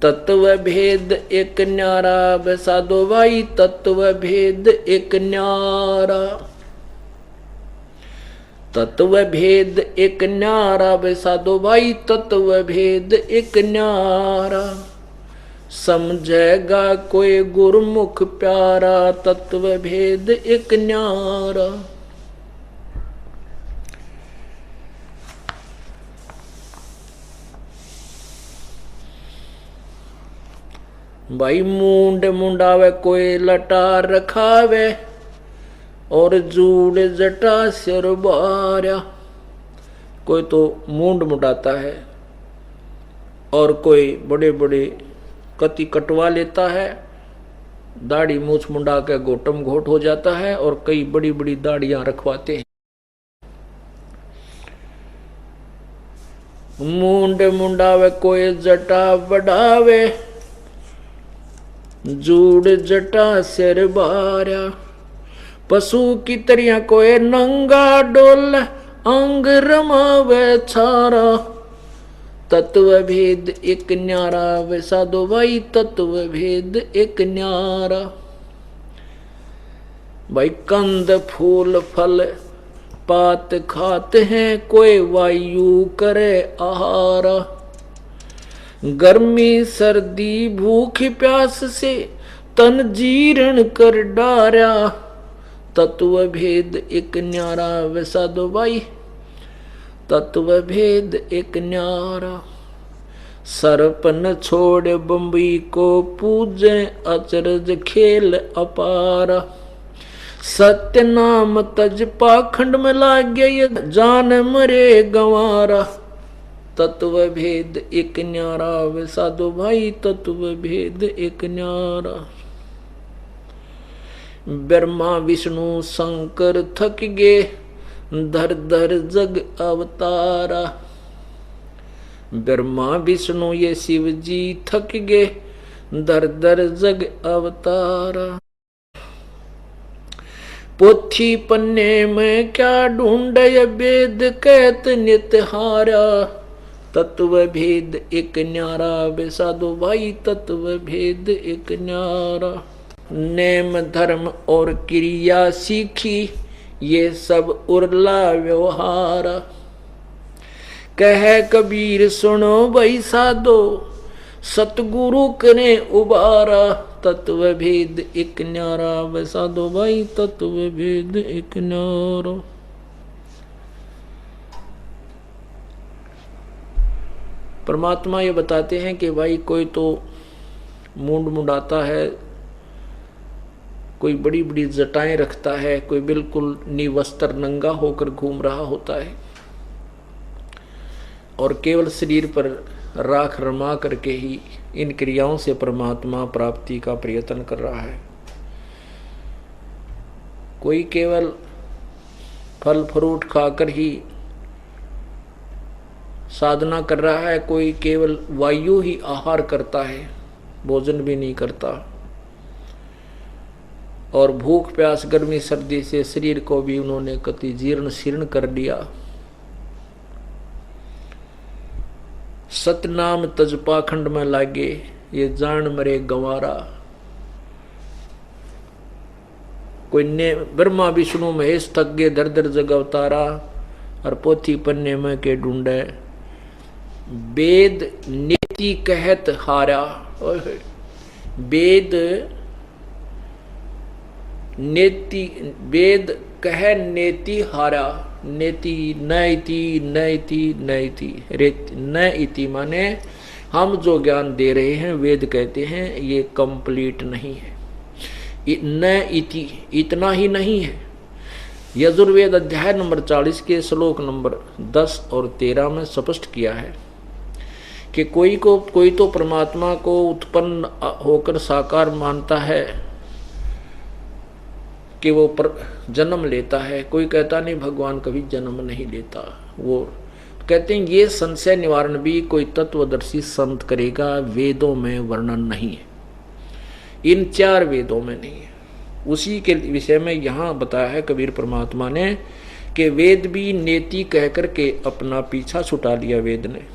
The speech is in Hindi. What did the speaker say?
तत्व भेद एक न्यारा वे साधो भाई, तत्व भेद एक न्यारा। तत्व भेद एक न्यारा वे साधो भाई, तत्व भेद एक न्यारा। समझेगा कोई गुरमुख प्यारा, तत्व भेद एक न्यारा। भाई मूंड मुंडावे कोई लटार रखावे, और जूड़ जटा सिर बार्या। कोई तो मूंड मुंडाता है, और कोई बड़े बड़े कति कटवा लेता है, दाढ़ी मूछ मुंडा के गोटम घोट हो जाता है, और कई बड़ी बड़ी दाढ़ियां रखवाते हैं। मूंड मुंडावे कोई जटा बढ़ावे, जूड़ जटा सिर बार्या। पशु की तरह कोई नंगा डोल, अंग रमावे छारा। तत्व भेद एक न्यारा वे साधो भाई, तत्व भेद एक न्यारा। भाई कंद फूल फल पात खाते हैं, कोई वायु करे आहारा। गर्मी सर्दी भूख प्यास से तन जीर्ण कर डारा। तत्व भेद एक न्यारा वे साधो भाई, तत्व भेद एक न्यारा। सरपन छोड़ बम्बई को पूजे, अचरज खेल अपारा। सत्य नाम तज पाखंड में लागे, जान मरे गंवारा। तत्व भेद एक न्यारा वे साधो भाई, तत्व भेद एक न्यारा। ब्रह्मा विष्णु शंकर थक गे, धर धर जग अवतारा। ब्रह्मा विष्णु ये शिव जी थक गे, धर धर जग अवतारा। पोथी पन्ने में क्या ढूंढे, वेद कहत नित हारा। तत्व भेद एक न्यारा वे साधो भाई, तत्व भेद एक न्यारा। नेम धर्म और क्रिया सीखी, ये सब उर्ला व्यवहार। कह कबीर सुनो भाई साधो, सतगुरु करे उबारा। तत्व भेद एक न्यारा वे साधो भाई, तत्व भेद एक न्यारा। परमात्मा ये बताते हैं कि भाई कोई तो मूंड मुंडाता है, कोई बड़ी बड़ी जटाएं रखता है, कोई बिल्कुल निवस्त्र नंगा होकर घूम रहा होता है, और केवल शरीर पर राख रमा करके ही इन क्रियाओं से परमात्मा प्राप्ति का प्रयत्न कर रहा है। कोई केवल फल फ्रूट खाकर ही साधना कर रहा है, कोई केवल वायु ही आहार करता है, भोजन भी नहीं करता, और भूख प्यास गर्मी सर्दी से शरीर को भी उन्होंने कति जीर्ण शीर्ण कर लिया। सतनाम तज पाखंड में लागे, ये जान मरे गंवारा। कोई ने ब्रह्मा विष्णु महेश थक गे, दर दर जग अवतारा। और पोथी पन्ने में के ढूंढे, वेद नीति कहत हारा। वेद नेति, वेद कह नेति हारा। नेति नैति नैति नैति रेत न इति माने हम जो ज्ञान दे रहे हैं वेद कहते हैं ये कंप्लीट नहीं है। न इति इतना ही नहीं है। यजुर्वेद अध्याय नंबर 40 के श्लोक नंबर 10 और 13 में स्पष्ट किया है कि कोई तो परमात्मा को उत्पन्न होकर साकार मानता है कि वो जन्म लेता है, कोई कहता नहीं भगवान कभी जन्म नहीं लेता। वो कहते हैं ये संशय निवारण भी कोई तत्वदर्शी संत करेगा, वेदों में वर्णन नहीं है, इन 4 वेदों में नहीं है। उसी के विषय में यहाँ बताया है कबीर परमात्मा ने कि वेद भी नेति कहकर के अपना पीछा छुटा लिया वेद ने।